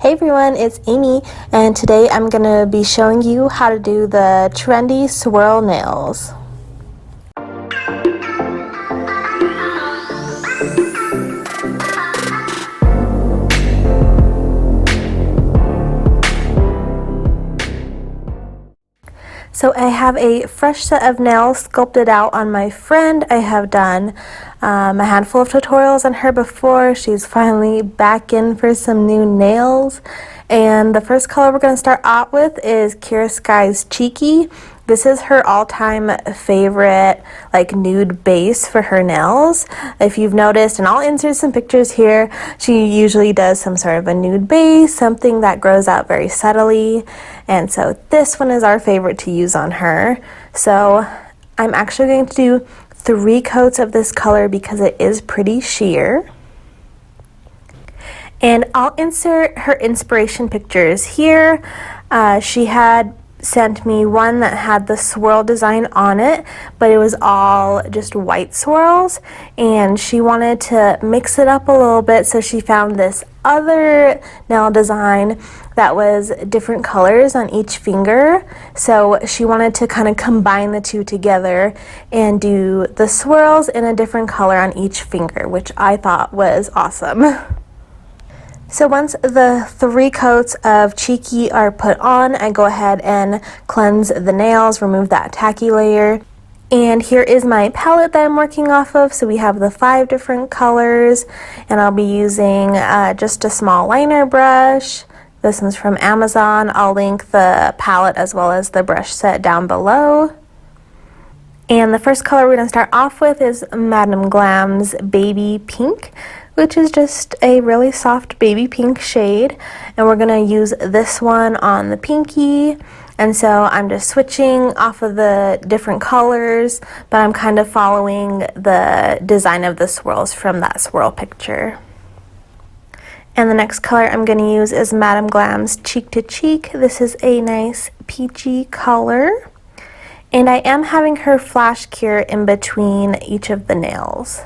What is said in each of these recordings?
Hey everyone, it's Amy, and today I'm going to be showing you how to do the Trendy Swirl nails. So I have a fresh set of nails sculpted out on my friend. I have done a handful of tutorials on her before. She's finally back in for some new nails. And the first color we're going to start out with is Kira Sky's Cheeky. This is her all-time favorite like nude base for her nails. If you've noticed, and I'll insert some pictures here, she usually does some sort of a nude base, something that grows out very subtly. And so this one is our favorite to use on her. So I'm actually going to do 3 coats of this color because it is pretty sheer. And I'll insert her inspiration pictures here. She had sent me one that had the swirl design on it, but it was all just white swirls, and she wanted to mix it up a little bit, so she found this other nail design that was different colors on each finger. So she wanted to kind of combine the two together and do the swirls in a different color on each finger, which I thought was awesome. So once the 3 coats of Cheeky are put on, I go ahead and cleanse the nails, remove that tacky layer. And here is my palette that I'm working off of. So we have the 5 different colors, and I'll be using just a small liner brush. This one's from Amazon. I'll link the palette as well as the brush set down below. And the first color we're going to start off with is Madam Glam's Baby Pink, which is just a really soft baby pink shade, and we're going to use this one on the pinky. And so I'm just switching off of the different colors, but I'm kind of following the design of the swirls from that swirl picture. And the next color I'm going to use is Madam Glam's Cheek to Cheek. This is a nice peachy color, and I am having her flash cure in between each of the nails.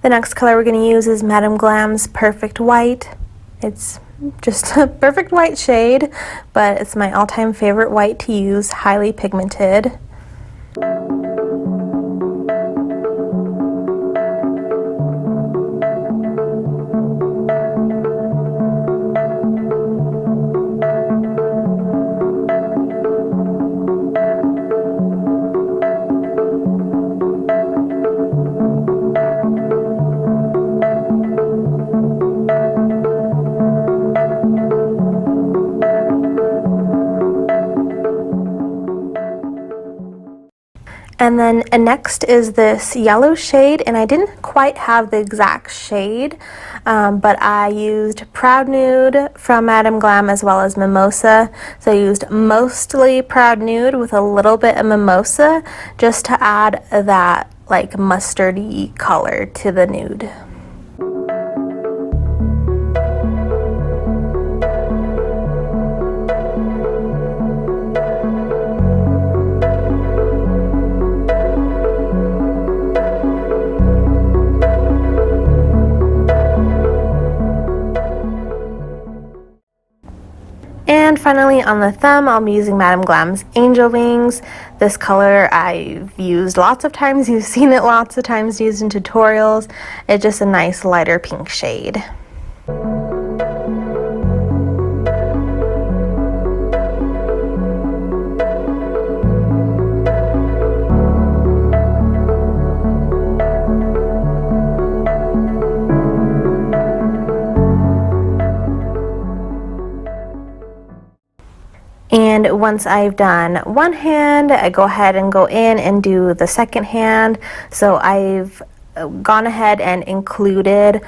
The next color we're going to use is Madam Glam's Perfect White. It's just a perfect white shade, but it's my all-time favorite white to use, highly pigmented. And then next is this yellow shade, and I didn't quite have the exact shade, but I used Proud Nude from Madam Glam as well as Mimosa. So I used mostly Proud Nude with a little bit of Mimosa just to add that like mustardy color to the nude. And finally on the thumb, I'll be using Madam Glam's Angel Wings. This color I've used lots of times. You've seen it lots of times used in tutorials. It's just a nice lighter pink shade. And once I've done one hand, I go ahead and go in and do the second hand. So I've gone ahead and included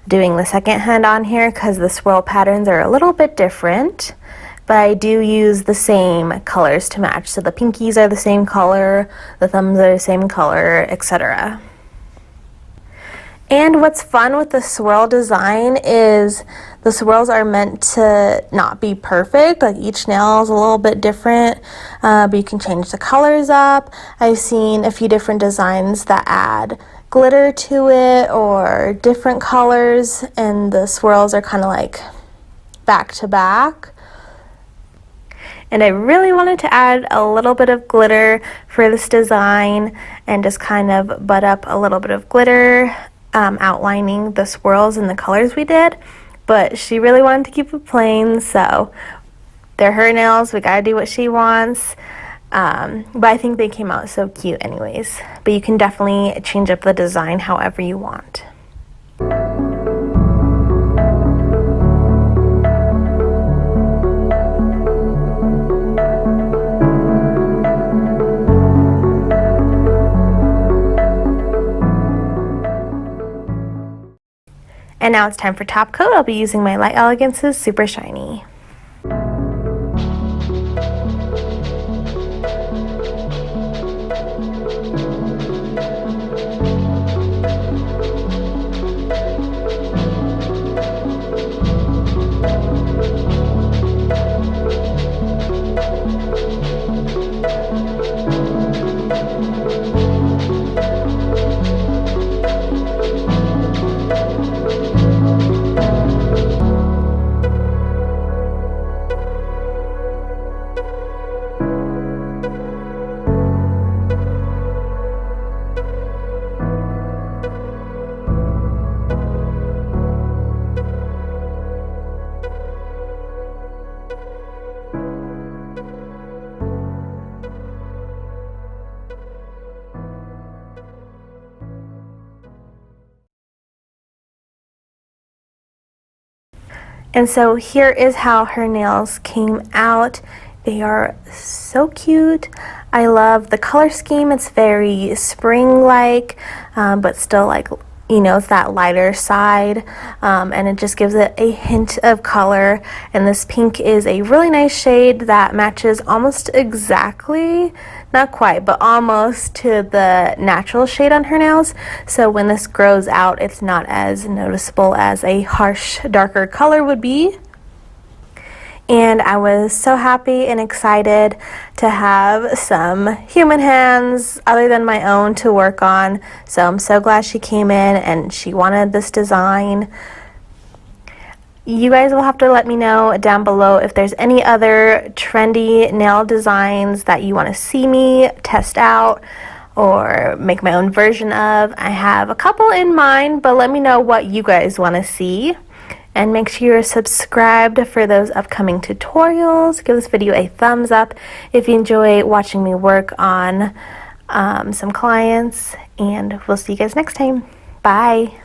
doing the second hand on here because the swirl patterns are a little bit different, but I do use the same colors to match. So the pinkies are the same color, the thumbs are the same color, etc. And what's fun with the swirl design is the swirls are meant to not be perfect. Like each nail is a little bit different, but you can change the colors up. I've seen a few different designs that add glitter to it or different colors, and the swirls are kind of like back to back. And I really wanted to add a little bit of glitter for this design and just kind of butt up a little bit of glitter, outlining the swirls and the colors we did. But she really wanted to keep it plain, so they're her nails, we gotta do what she wants. But I think they came out so cute anyways. But you can definitely change up the design however you want. And now it's time for top coat. I'll be using my Light Elegance's Super Shiny. And so here is how her nails came out. They are so cute. I love the color scheme. It's very spring-like, but still like, you know, it's that lighter side, and it just gives it a hint of color. And this pink is a really nice shade that matches almost exactly, not quite, but almost to the natural shade on her nails. So when this grows out, it's not as noticeable as a harsh, darker color would be. And I was so happy and excited to have some human hands other than my own to work on. So I'm so glad she came in and she wanted this design. You guys will have to let me know down below if there's any other trendy nail designs that you want to see me test out or make my own version of. I have a couple in mind, but let me know what you guys want to see. And make sure you're subscribed for those upcoming tutorials. Give this video a thumbs up if you enjoy watching me work on some clients. And we'll see you guys next time. Bye.